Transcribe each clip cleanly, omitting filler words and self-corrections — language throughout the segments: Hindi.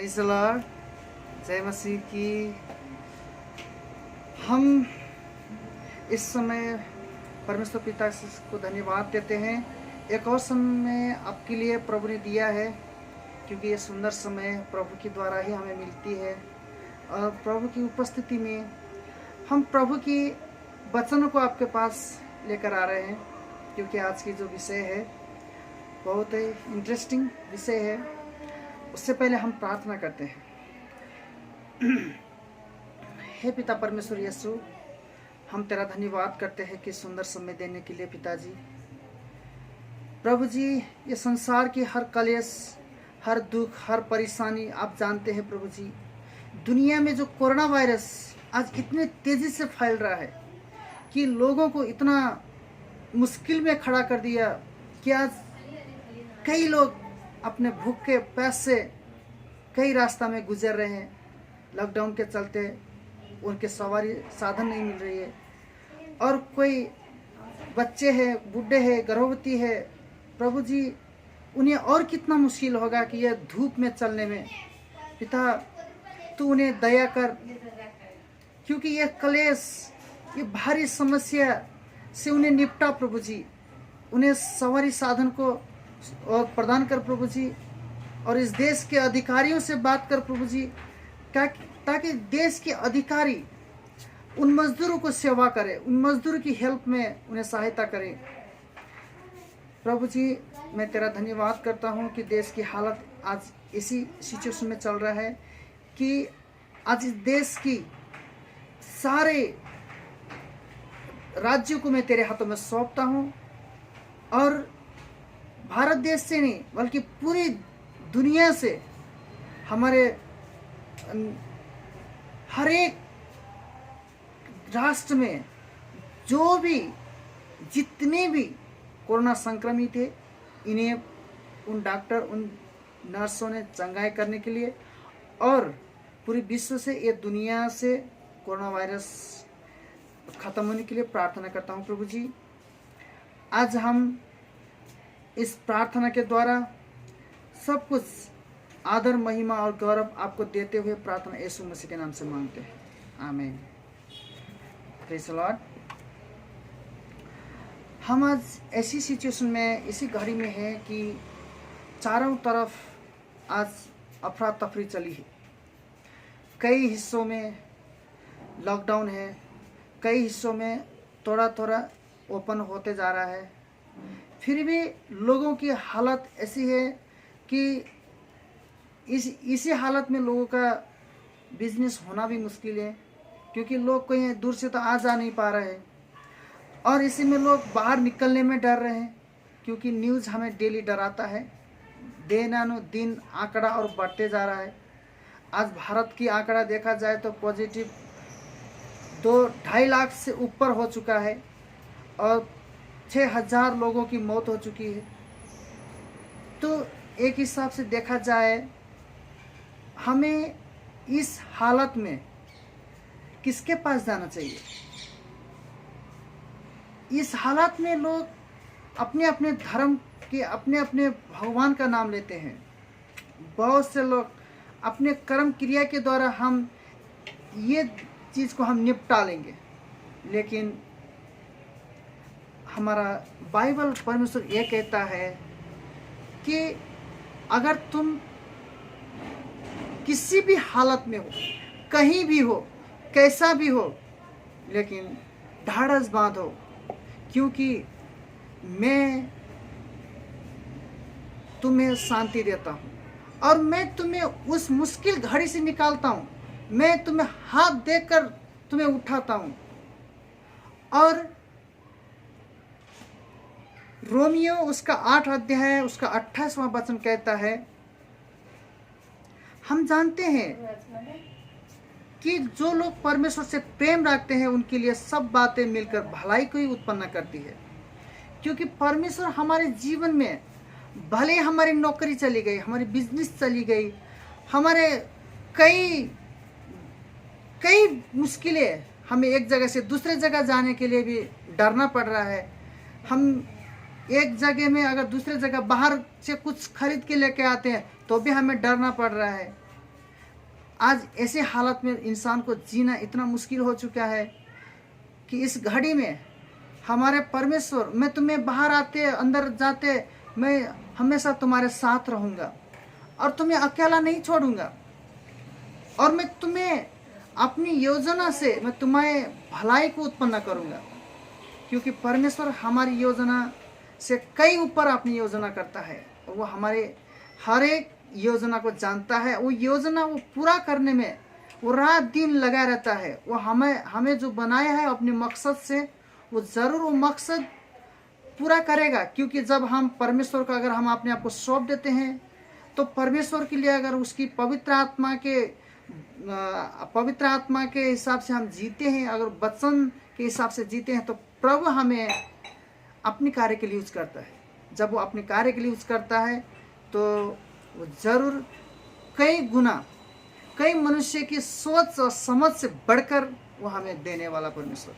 Praise the Lord. जय मसीह की। हम इस समय परमेश्वर पिता को धन्यवाद देते हैं। एक और समय आपके लिए प्रभु ने दिया है, क्योंकि ये सुंदर समय प्रभु के द्वारा ही हमें मिलती है। और प्रभु की उपस्थिति में हम प्रभु की वचनों को आपके पास लेकर आ रहे हैं, क्योंकि आज की जो विषय है बहुत ही इंटरेस्टिंग विषय है। उससे पहले हम प्रार्थना करते हैं। हे पिता परमेश्वर यीशु, हम तेरा धन्यवाद करते हैं कि सुंदर समय देने के लिए पिताजी। प्रभु जी, ये संसार की हर कलेश, हर दुख, हर परेशानी आप जानते हैं प्रभु जी। दुनिया में जो कोरोना वायरस आज इतने तेजी से फैल रहा है कि लोगों को इतना मुश्किल में खड़ा कर दिया कि आज कई लोग अपने भूख के प्यास से कई रास्ता में गुजर रहे हैं। लॉकडाउन के चलते उनके सवारी साधन नहीं मिल रही है, और कोई बच्चे हैं, बूढ़े हैं, गर्भवती है। प्रभु जी, उन्हें और कितना मुश्किल होगा कि यह धूप में चलने में। पिता, तू उन्हें दया कर, क्योंकि यह कलेश, ये भारी समस्या से उन्हें निपटा प्रभु जी। उन्हें सवारी साधन को और प्रदान कर प्रभु जी, और इस देश के अधिकारियों से बात कर प्रभु जी, ताकि देश के अधिकारी उन मजदूरों को सेवा करें, उन मजदूरों की हेल्प में उन्हें सहायता करें। प्रभु जी, मैं तेरा धन्यवाद करता हूँ कि देश की हालत आज इसी सिचुएशन में चल रहा है कि आज इस देश की सारे राज्यों को मैं तेरे हाथों में सौंपता हूँ, और भारत देश से नहीं बल्कि पूरी दुनिया से हमारे हर एक राष्ट्र में जो भी जितने भी कोरोना संक्रमित थे, इन्हें उन डॉक्टर, उन नर्सों ने चंगाई करने के लिए, और पूरी विश्व से, ये दुनिया से कोरोना वायरस खत्म होने के लिए प्रार्थना करता हूँ प्रभु जी। आज हम इस प्रार्थना के द्वारा सब कुछ आदर, महिमा और गौरव आपको देते हुए प्रार्थना यीशु मसीह के नाम से मांगते हैं, आमीन। Praise the Lord. हम आज ऐसी सिचुएशन में, इसी घड़ी में है कि चारों तरफ आज अफरा तफरी चली है। कई हिस्सों में लॉकडाउन है, कई हिस्सों में थोड़ा थोड़ा ओपन होते जा रहा है। फिर भी लोगों की हालत ऐसी है कि इसी हालत में लोगों का बिजनेस होना भी मुश्किल है, क्योंकि लोग कहीं दूर से तो आ जा नहीं पा रहे हैं, और इसी में लोग बाहर निकलने में डर रहे हैं, क्योंकि न्यूज़ हमें डेली डराता है। दिन आंकड़ा और बढ़ते जा रहा है। आज भारत की आंकड़ा देखा जाए तो पॉजिटिव 2-2.5 लाख से ऊपर हो चुका है, और 6,000 लोगों की मौत हो चुकी है। तो एक हिसाब से देखा जाए, हमें इस हालत में किसके पास जाना चाहिए? इस हालत में लोग अपने अपने धर्म के, अपने अपने भगवान का नाम लेते हैं। बहुत से लोग अपने कर्म क्रिया के द्वारा हम ये चीज़ को हम निपटा लेंगे, लेकिन हमारा बाइबल परमेश्वर ये कहता है कि अगर तुम किसी भी हालत में हो, कहीं भी हो, कैसा भी हो, लेकिन ढाढ़स बांधो, क्योंकि मैं तुम्हें शांति देता हूँ, और मैं तुम्हें उस मुश्किल घड़ी से निकालता हूँ। मैं तुम्हें हाथ देकर तुम्हें उठाता हूँ। और रोमियो उसका 8 अध्याय उसका 28वां वचन कहता है, हम जानते हैं कि जो लोग परमेश्वर से प्रेम रखते हैं उनके लिए सब बातें मिलकर भलाई को ही उत्पन्न करती है। क्योंकि परमेश्वर हमारे जीवन में, भले हमारी नौकरी चली गई, हमारी बिजनेस चली गई, हमारे कई मुश्किलें, हमें एक जगह से दूसरे जगह जाने के लिए भी डरना पड़ रहा है। हम एक जगह में अगर दूसरे जगह बाहर से कुछ खरीद के लेके आते हैं तो भी हमें डरना पड़ रहा है। आज ऐसे हालत में इंसान को जीना इतना मुश्किल हो चुका है कि इस घड़ी में हमारे परमेश्वर, मैं तुम्हें बाहर आते अंदर जाते मैं हमेशा तुम्हारे साथ रहूँगा और तुम्हें अकेला नहीं छोड़ूंगा, और मैं तुम्हें अपनी योजना से मैं तुम्हारे भलाई को उत्पन्न करूँगा। क्योंकि परमेश्वर हमारी योजना से कई ऊपर अपनी योजना करता है, और वो हमारे हर एक योजना को जानता है। वो योजना वो पूरा करने में वो रात दिन लगा रहता है। वो हमें जो बनाया है अपने मकसद से, वो ज़रूर वो मकसद पूरा करेगा। क्योंकि जब हम परमेश्वर को अगर हम अपने आप को सौंप देते हैं, तो परमेश्वर के लिए अगर उसकी पवित्र आत्मा के हिसाब से हम जीते हैं, अगर वचन के हिसाब से जीते हैं, तो प्रभु हमें अपने कार्य के लिए यूज करता है। जब वो अपने कार्य के लिए यूज करता है तो वो जरूर कई गुना, कई मनुष्य की सोच और समझ से बढ़कर वो हमें देने वाला परमेश्वर।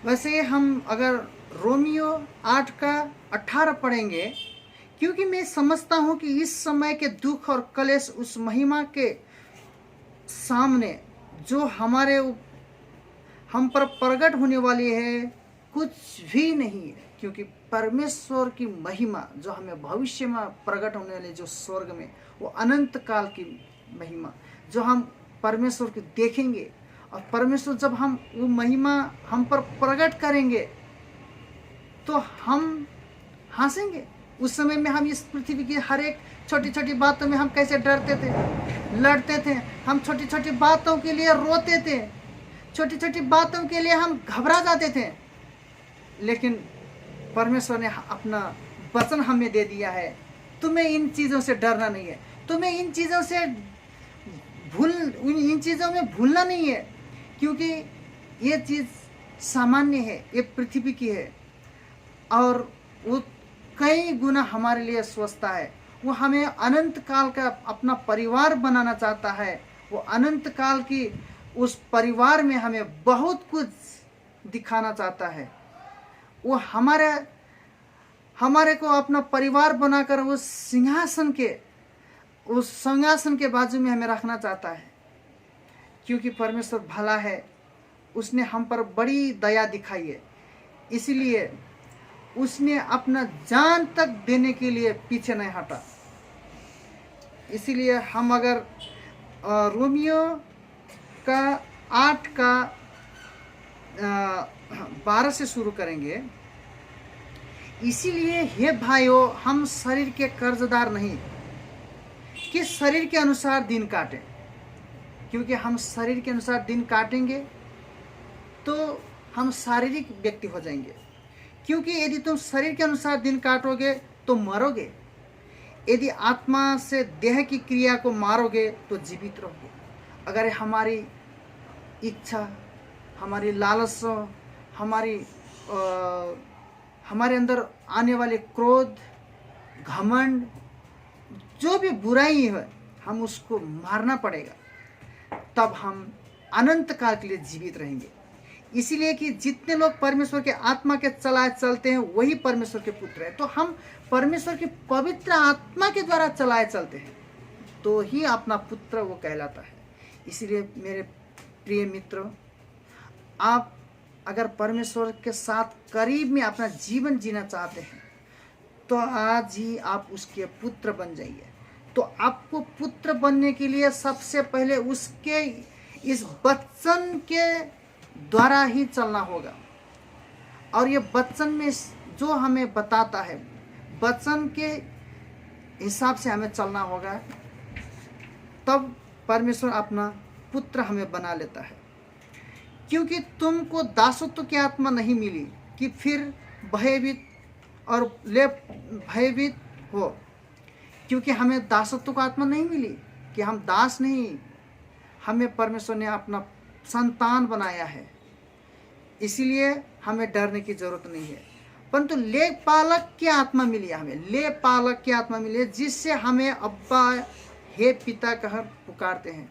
वैसे हम अगर रोमियो 8 का 18 पढ़ेंगे, क्योंकि मैं समझता हूँ कि इस समय के दुख और कलेश उस महिमा के सामने जो हम पर प्रकट होने वाली है कुछ भी नहीं है। क्योंकि परमेश्वर की महिमा जो हमें भविष्य में प्रकट होने वाली, जो स्वर्ग में, वो अनंत काल की महिमा जो हम परमेश्वर को देखेंगे, और परमेश्वर जब हम वो महिमा हम पर प्रकट करेंगे तो हम हंसेंगे। उस समय में हम इस पृथ्वी की हर एक छोटी छोटी बातों में हम कैसे डरते थे, लड़ते थे, हम छोटी छोटी बातों के लिए रोते थे, छोटी छोटी बातों के लिए हम घबरा जाते थे। लेकिन परमेश्वर ने अपना वचन हमें दे दिया है, तुम्हें इन चीज़ों से डरना नहीं है, तुम्हें इन चीज़ों में भूलना नहीं है। क्योंकि ये चीज़ सामान्य है, ये पृथ्वी की है, और वो कई गुना हमारे लिए सोचता है। वो हमें अनंत काल का अपना परिवार बनाना चाहता है। वो अनंत काल की उस परिवार में हमें बहुत कुछ दिखाना चाहता है। वो हमारे को अपना परिवार बनाकर उस सिंहासन के बाजू में हमें रखना चाहता है। क्योंकि परमेश्वर भला है, उसने हम पर बड़ी दया दिखाई है, इसलिए उसने अपना जान तक देने के लिए पीछे नहीं हटा। इसीलिए हम अगर रोमियो का 8 का 12 से शुरू करेंगे। इसीलिए हे भाइयों, हम शरीर के कर्जदार नहीं कि शरीर के अनुसार दिन काटें। क्योंकि हम शरीर के अनुसार दिन काटेंगे तो हम शारीरिक व्यक्ति हो जाएंगे। क्योंकि यदि तुम शरीर के अनुसार दिन काटोगे तो मरोगे, यदि आत्मा से देह की क्रिया को मारोगे तो जीवित रहोगे। अगर हमारी इच्छा, हमारी लालच, हमारे अंदर आने वाले क्रोध, घमंड, जो भी बुराई है, हम उसको मारना पड़ेगा, तब हम अनंत काल के लिए जीवित रहेंगे। इसीलिए कि जितने लोग परमेश्वर के आत्मा के चलाए चलते हैं वही परमेश्वर के पुत्र है। तो हम परमेश्वर की पवित्र आत्मा के द्वारा चलाए चलते हैं तो ही अपना पुत्र वो कहलाता है। इसीलिए मेरे प्रिय मित्रों, आप अगर परमेश्वर के साथ करीब में अपना जीवन जीना चाहते हैं तो आज ही आप उसके पुत्र बन जाइए। तो आपको पुत्र बनने के लिए सबसे पहले उसके इस वचन के द्वारा ही चलना होगा। और ये वचन में जो हमें बताता है, वचन के हिसाब से हमें चलना होगा, तब परमेश्वर अपना पुत्र हमें बना लेता है। क्योंकि तुमको दासत्व की आत्मा नहीं मिली कि फिर भयभीत हो। क्योंकि हमें दासत्व की आत्मा नहीं मिली कि हम दास नहीं, हमें परमेश्वर ने अपना संतान बनाया है, इसीलिए हमें डरने की जरूरत नहीं है। परंतु लेखपालक की आत्मा मिली है, हमें लेखपालक की आत्मा मिली है, जिससे हमें अब्बा हे पिता कह पुकारते हैं।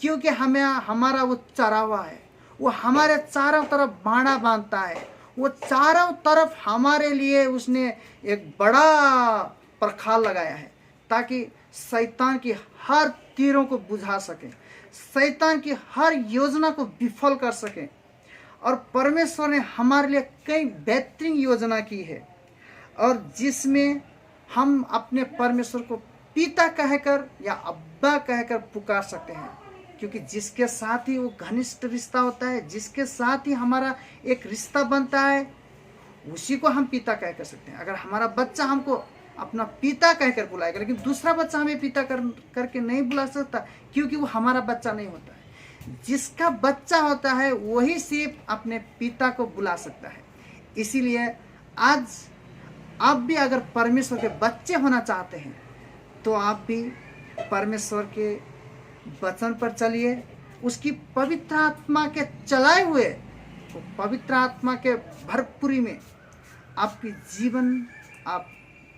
क्योंकि हमारा वो चरावा है, वो हमारे चारों तरफ बाड़ा बांधता है, वो चारों तरफ हमारे लिए उसने एक बड़ा परखाल लगाया है, ताकि शैतान की हर तीरों को बुझा सकें, शैतान की हर योजना को विफल कर सकें। और परमेश्वर ने हमारे लिए कई बेहतरीन योजना की है, और जिसमें हम अपने परमेश्वर को पिता कहकर या अब्बा कहकर पुकार सकते हैं, क्योंकि जिसके साथ ही वो घनिष्ठ रिश्ता होता है, जिसके साथ ही हमारा एक रिश्ता बनता है, उसी को हम पिता कह कर सकते हैं। अगर हमारा बच्चा हमको अपना पिता कहकर बुलाएगा, लेकिन दूसरा बच्चा हमें पिता करके नहीं बुला सकता, क्योंकि वो हमारा बच्चा नहीं होता है। जिसका बच्चा होता है वही सिर्फ अपने पिता को बुला सकता है। इसीलिए आज आप भी अगर परमेश्वर के बच्चे होना चाहते हैं तो आप भी परमेश्वर के वचन पर चलिए, उसकी पवित्र आत्मा के चलाए हुए, तो पवित्र आत्मा के भरपूरी में आपकी जीवन आप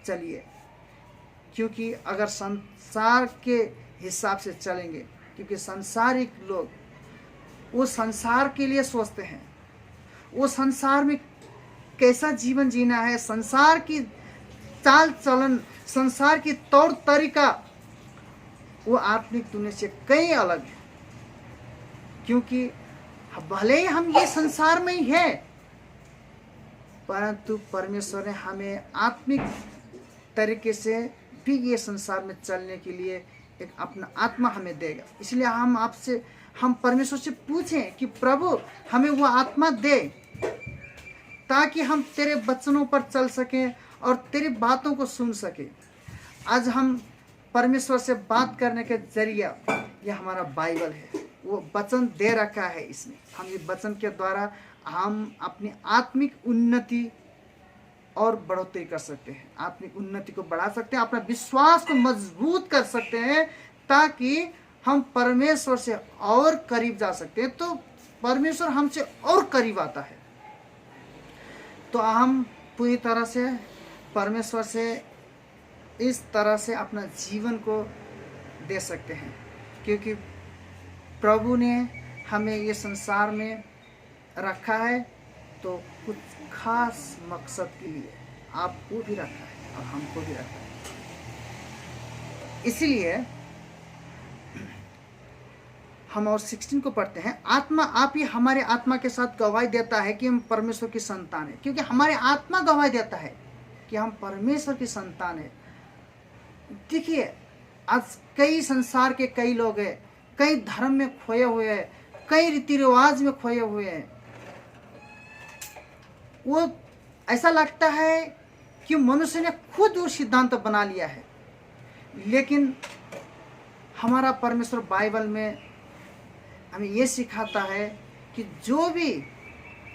चलिए। क्योंकि अगर संसार के हिसाब से चलेंगे, क्योंकि संसारिक लोग वो संसार के लिए सोचते हैं, वो संसार में कैसा जीवन जीना है, संसार की चाल चलन, संसार की तौर तरीका, वो आत्मिक दुनिया से कई अलग है। क्योंकि भले ही हम ये संसार में ही है, परंतु परमेश्वर ने हमें आत्मिक तरीके से भी ये संसार में चलने के लिए एक अपना आत्मा हमें देगा। इसलिए हम परमेश्वर से पूछें कि प्रभु हमें वो आत्मा दे, ताकि हम तेरे वचनों पर चल सकें और तेरी बातों को सुन सकें। आज हम परमेश्वर से बात करने के जरिया, ये हमारा बाइबल है, वो वचन दे रखा है। इसमें हम ये वचन के द्वारा हम अपनी आत्मिक उन्नति और बढ़ोतरी कर सकते हैं, आत्मिक उन्नति को बढ़ा सकते हैं, अपना विश्वास को मजबूत कर सकते हैं, ताकि हम परमेश्वर से और करीब जा सकते हैं। तो परमेश्वर हमसे और करीब आता है, तो हम पूरी तरह से परमेश्वर से इस तरह से अपना जीवन को दे सकते हैं। क्योंकि प्रभु ने हमें ये संसार में रखा है तो कुछ खास मकसद के लिए आपको भी रखा है और हमको भी रखा है। इसीलिए हम और 16 को पढ़ते हैं। आत्मा आप ही हमारे आत्मा के साथ गवाही देता है कि हम परमेश्वर की संतान है। क्योंकि हमारे आत्मा गवाही देता है कि हम परमेश्वर की संतान है। देखिए, आज कई संसार के कई लोग हैं, कई धर्म में खोए हुए हैं, कई रीति रिवाज में खोए हुए हैं। वो ऐसा लगता है कि मनुष्य ने खुद वो सिद्धांत बना लिया है, लेकिन हमारा परमेश्वर बाइबल में हमें ये सिखाता है कि जो भी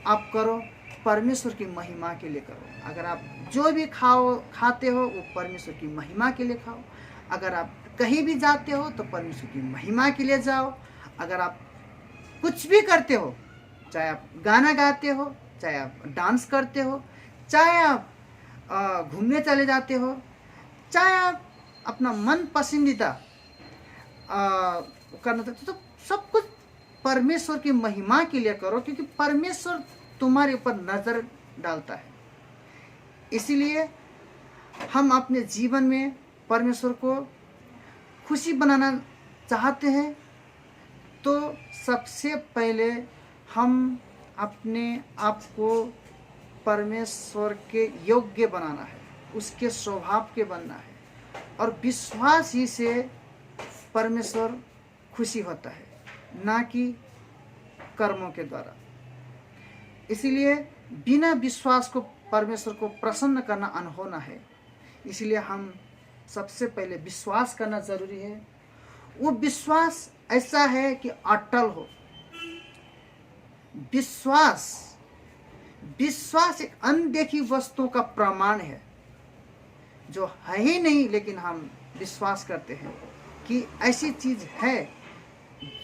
आप करो परमेश्वर की महिमा के लिए करो। अगर आप जो भी खाते हो वो परमेश्वर की महिमा के लिए खाओ। अगर आप कहीं भी जाते हो तो परमेश्वर की महिमा के लिए जाओ। अगर आप कुछ भी करते हो, चाहे आप गाना गाते हो, चाहे आप डांस करते हो, चाहे आप घूमने चले जाते हो, चाहे आप अपना मन पसंदीदा करना चाहते हो, तो सब कुछ परमेश्वर की महिमा के लिए करो। क्योंकि परमेश्वर तुम्हारे ऊपर नजर डालता है। इसीलिए हम अपने जीवन में परमेश्वर को खुशी बनाना चाहते हैं, तो सबसे पहले हम अपने आप को परमेश्वर के योग्य बनाना है, उसके स्वभाव के बनना है। और विश्वास ही से परमेश्वर खुशी होता है, ना कि कर्मों के द्वारा। इसीलिए बिना विश्वास को परमेश्वर को प्रसन्न करना अनहोना है। इसलिए हम सबसे पहले विश्वास करना जरूरी है। वो विश्वास ऐसा है कि अटल हो। विश्वास एक अनदेखी वस्तुओं का प्रमाण है, जो है ही नहीं, लेकिन हम विश्वास करते हैं कि ऐसी चीज है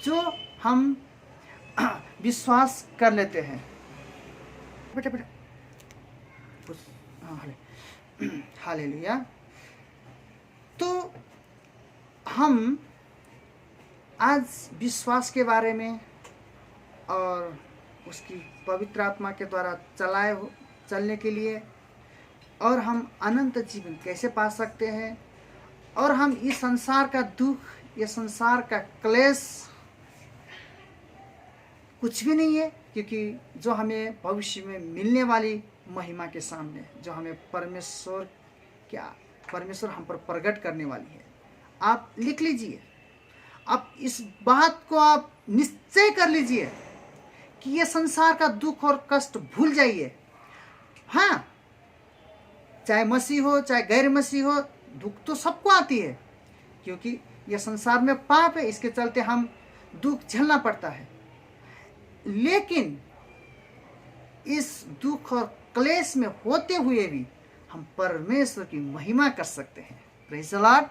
जो हम विश्वास कर लेते हैं। बेटा हालेलुया। तो हम आज विश्वास के बारे में और उसकी पवित्र आत्मा के द्वारा चलने के लिए, और हम अनंत जीवन कैसे पा सकते हैं, और हम इस संसार का दुख, ये संसार का क्लेश कुछ भी नहीं है, क्योंकि जो हमें भविष्य में मिलने वाली महिमा के सामने, जो हमें परमेश्वर हम पर प्रकट करने वाली है। आप लिख लीजिए, आप इस बात को आप निश्चय कर लीजिए कि ये संसार का दुख और कष्ट भूल जाइए। हाँ, चाहे मसीह हो चाहे गैर मसीह हो, दुख तो सबको आती है, क्योंकि यह संसार में पाप है, इसके चलते हम दुख झेलना पड़ता है। लेकिन इस दुख और क्लेश में होते हुए भी हम परमेश्वर की महिमा कर सकते हैं। प्रेज़ द लॉर्ड,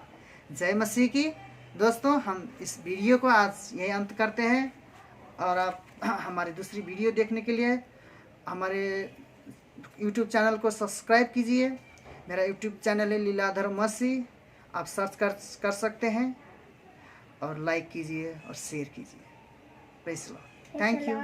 जय मसीह की। दोस्तों, हम इस वीडियो को आज यही अंत करते हैं, और आप हमारी दूसरी वीडियो देखने के लिए हमारे YouTube चैनल को सब्सक्राइब कीजिए। मेरा YouTube चैनल है लीलाधर मसीह, आप सर्च कर सकते हैं, और लाइक कीजिए और शेयर कीजिए। Praise the Lord, thank you.